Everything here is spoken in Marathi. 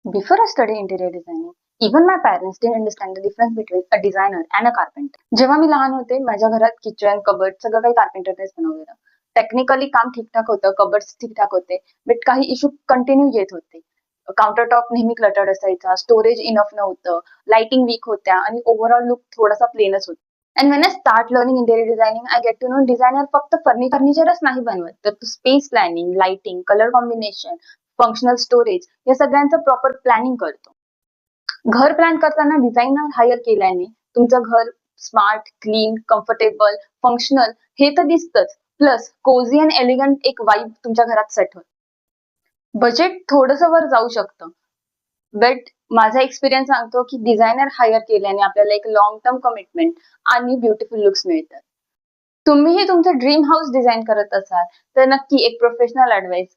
Before I studied interior designing, even my parents didn't understand the difference between a designer and a carpenter. जेव्हा मी लहान होते, माझ्या घरात किचन, कबर्ड सगळं काही कार्पेंटरनेच बनवलेलं. टेक्निकली काम ठीकठाक होतं, कबर्ड्स ठीकठाक होते, बट काही इश्यू कंटिन्यू येत होते. काउंटर टॉप नेहमी क्लटर्ड असायचा, स्टोरेज इनफ नव्हतं, लाइटिंग वीक होत्या आणि ओव्हरऑल लुक थोडासा प्लेनच होता. And when I start learning interior designing, I get to know designer फक्त फर्निचरच नाही बनवत, तर space planning, lighting, colour combination, functional storage या सगळ्यांचं प्रॉपर प्लॅनिंग करतो. घर प्लॅन करताना डिझायनर हायर केल्याने तुमचं घर स्मार्ट, क्लीन, कम्फर्टेबल, फंक्शनल हे तर दिसतच. प्लस कोझी अँड एलिगंट एक वाईब तुमच्या घरात सेट होते. बजेट थोडंसं वर जाऊ शकतं, बट माझा एक्सपिरियन्स सांगतो की डिझायनर हायर केल्याने आपल्याला एक लॉंग टर्म कमिटमेंट आणि ब्युटिफुल लुक्स मिळतात. तुम्हीही तुमचं ड्रीम हाऊस डिझाईन करत असाल तर नक्की एक प्रोफेशनल ऍडवाइस